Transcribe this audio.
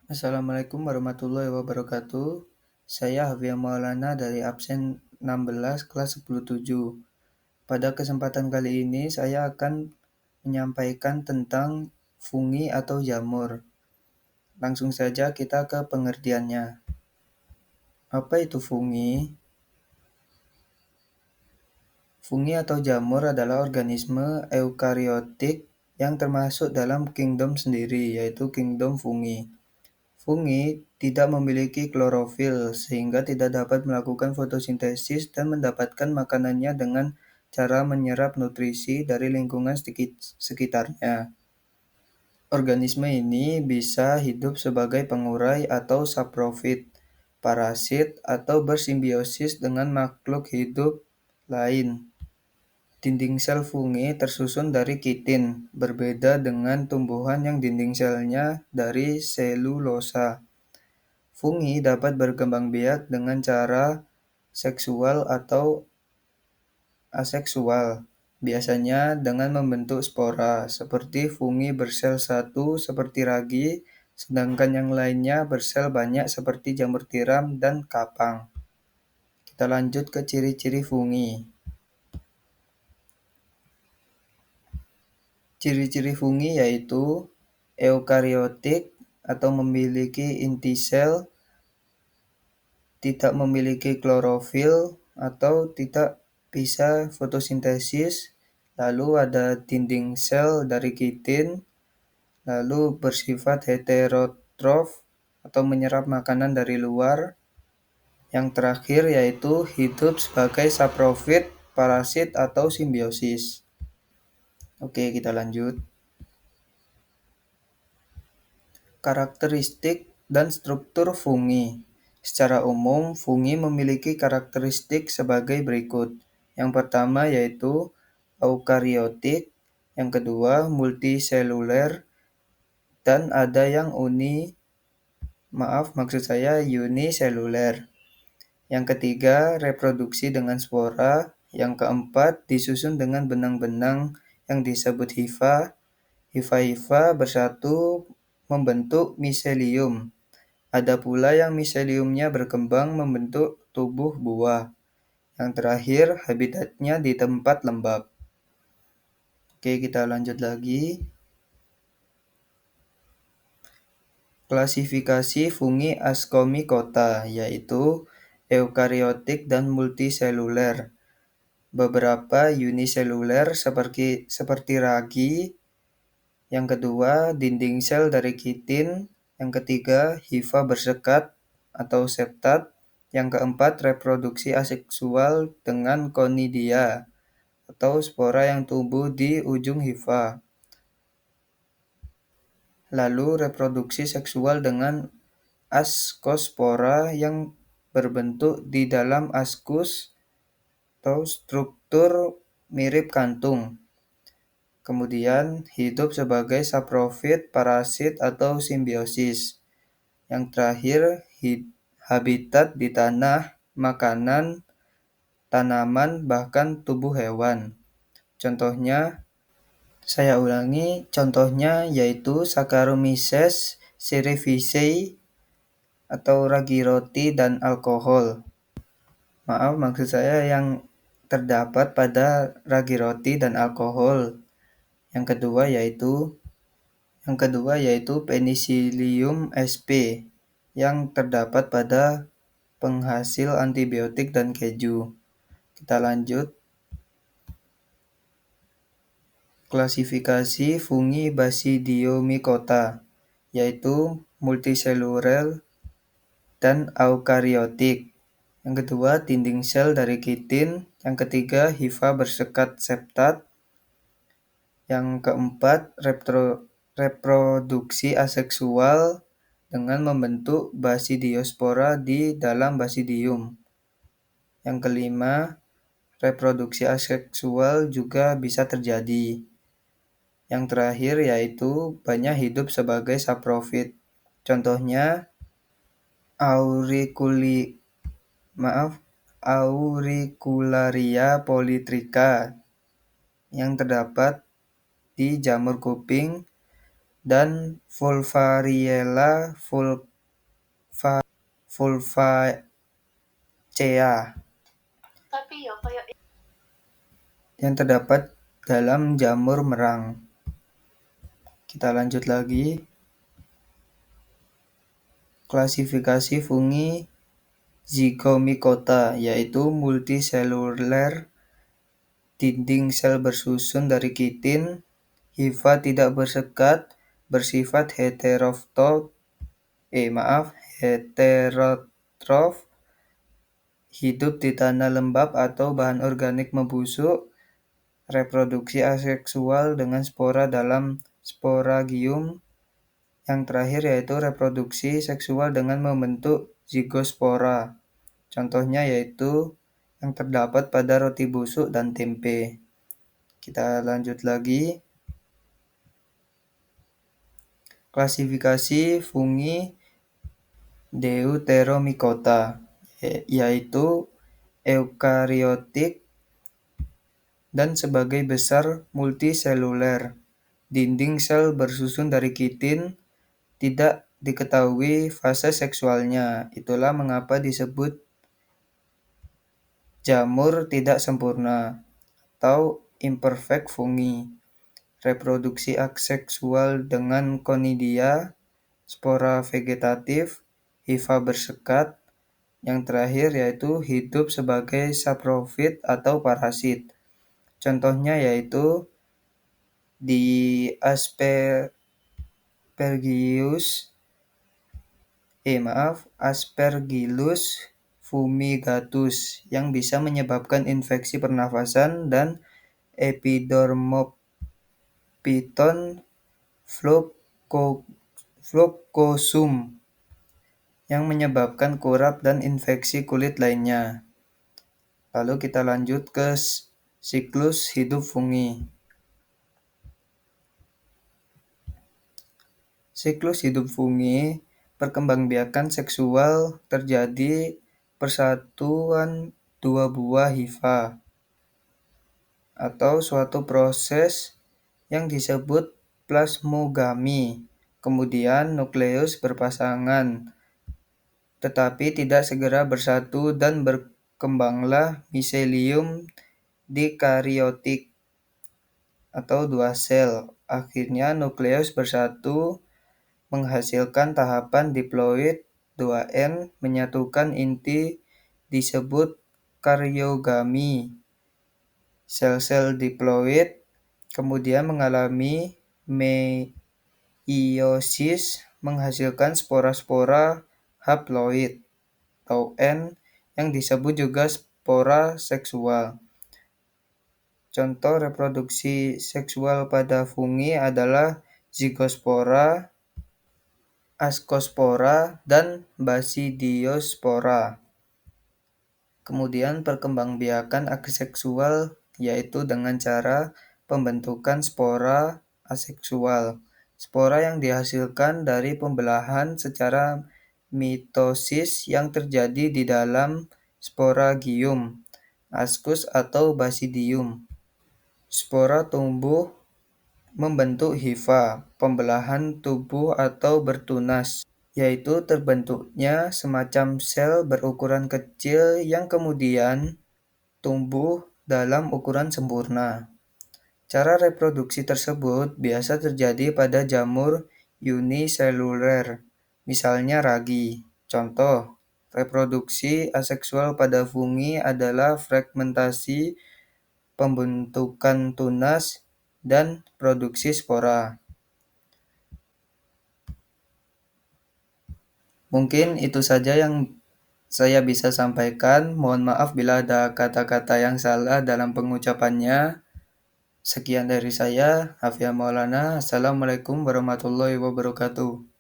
Assalamualaikum warahmatullahi wabarakatuh. Saya Hafia Maulana dari absen 16 kelas 10-7. Pada kesempatan kali ini saya akan menyampaikan tentang fungi atau jamur. Langsung saja kita ke pengertiannya. Apa itu fungi? Fungi atau jamur adalah organisme eukariotik yang termasuk dalam kingdom sendiri, yaitu kingdom fungi. Fungi tidak memiliki klorofil sehingga tidak dapat melakukan fotosintesis dan mendapatkan makanannya dengan cara menyerap nutrisi dari lingkungan sekitarnya. Organisme ini bisa hidup sebagai pengurai atau saprofit, parasit, atau bersimbiosis dengan makhluk hidup lain. Dinding sel fungi tersusun dari kitin, berbeda dengan tumbuhan yang dinding selnya dari selulosa. Fungi dapat berkembang biak dengan cara seksual atau aseksual, biasanya dengan membentuk spora, seperti fungi bersel satu seperti ragi, sedangkan yang lainnya bersel banyak seperti jamur tiram dan kapang. Kita lanjut ke ciri-ciri fungi. Ciri-ciri fungi yaitu eukariotik atau memiliki inti sel, tidak memiliki klorofil atau tidak bisa fotosintesis, lalu ada dinding sel dari kitin, lalu bersifat heterotrof atau menyerap makanan dari luar. Yang terakhir yaitu hidup sebagai saprofit, parasit atau simbiosis. Oke, kita lanjut. Karakteristik dan struktur fungi. Secara umum, fungi memiliki karakteristik sebagai berikut. Yang pertama yaitu eukariotik, yang kedua multiseluler, dan ada yang uniseluler. Yang ketiga, reproduksi dengan spora. Yang keempat, disusun dengan benang-benang yang disebut hifa. Hifa-hifa bersatu membentuk miselium. Ada pula yang miseliumnya berkembang membentuk tubuh buah. Yang terakhir, habitatnya di tempat lembab. Oke, kita lanjut lagi. Klasifikasi fungi Ascomycota, yaitu eukariotik dan multiseluler. Beberapa uniseluler seperti ragi. Yang kedua, dinding sel dari kitin. Yang ketiga, hifa bersekat atau septat. Yang keempat, reproduksi aseksual dengan konidia atau spora yang tumbuh di ujung hifa. Lalu reproduksi seksual dengan askospora yang berbentuk di dalam askus atau struktur mirip kantung. Kemudian hidup sebagai saprofit, parasit, atau simbiosis. Yang terakhir, habitat di tanah, makanan, tanaman, bahkan tubuh hewan. Contohnya, saya ulangi, contohnya yaitu Saccharomyces cerevisiae atau ragi roti dan alkohol. Maaf, maksud saya yang terdapat pada ragi roti dan alkohol. Yang kedua yaitu Penicillium sp yang terdapat pada penghasil antibiotik dan keju. Kita lanjut. Klasifikasi fungi Basidiomycota, yaitu multiseluler dan eukariotik. Yang kedua, dinding sel dari kitin. Yang ketiga, hifa bersekat septat. Yang keempat, reproduksi aseksual dengan membentuk basidiospora di dalam basidium. Yang kelima, reproduksi aseksual juga bisa terjadi. Yang terakhir yaitu banyak hidup sebagai saprofit. Contohnya Auricularia polytricha yang terdapat di jamur kuping, dan Fulvariella fulvacea yang terdapat dalam jamur merang. Kita lanjut lagi. Klasifikasi fungi Zygomicota, yaitu multiseluler, dinding sel bersusun dari kitin, hifa tidak bersekat, bersifat heterotrof, hidup di tanah lembab atau bahan organik membusuk, reproduksi aseksual dengan spora dalam sporagium. Yang terakhir yaitu reproduksi seksual dengan membentuk zigospora. Contohnya yaitu yang terdapat pada roti busuk dan tempe. Kita lanjut lagi. Klasifikasi fungi Deuteromycota, yaitu eukariotik dan sebagai besar multiseluler. Dinding sel bersusun dari kitin, tidak diketahui fase seksualnya. Itulah mengapa disebut jamur tidak sempurna atau imperfect fungi. Reproduksi aseksual dengan konidia, spora vegetatif, hifa bersekat. Yang terakhir yaitu hidup sebagai saprofit atau parasit. Contohnya yaitu di Aspergillus fumigatus yang bisa menyebabkan infeksi pernafasan, dan Epidermophyton floccosum yang menyebabkan kurap dan infeksi kulit lainnya. Lalu kita lanjut ke siklus hidup fungi. Siklus hidup fungi, perkembangbiakan seksual terjadi persatuan dua buah hifa atau suatu proses yang disebut plasmogami. Kemudian nukleus berpasangan, tetapi tidak segera bersatu dan berkembanglah miselium dikariotik atau dua sel. Akhirnya nukleus bersatu menghasilkan tahapan diploid 2N menyatukan inti disebut karyogami. Sel-sel diploid kemudian mengalami meiosis menghasilkan spora-spora haploid atau N yang disebut juga spora seksual. Contoh reproduksi seksual pada fungi adalah zigospora, ascospora, dan basidiospora. Kemudian perkembangbiakan aseksual yaitu dengan cara pembentukan spora aseksual. Spora yang dihasilkan dari pembelahan secara mitosis yang terjadi di dalam sporagium, ascus atau basidium. Spora tumbuh membentuk hifa, pembelahan tubuh atau bertunas, yaitu terbentuknya semacam sel berukuran kecil yang kemudian tumbuh dalam ukuran sempurna. Cara reproduksi tersebut biasa terjadi pada jamur uniseluler, misalnya ragi. Contoh, reproduksi aseksual pada fungi adalah fragmentasi, pembentukan tunas, dan produksi spora. Mungkin itu saja yang saya bisa sampaikan. Mohon maaf bila ada kata-kata yang salah dalam pengucapannya. Sekian dari saya, Hafia Maulana. Assalamualaikum warahmatullahi wabarakatuh.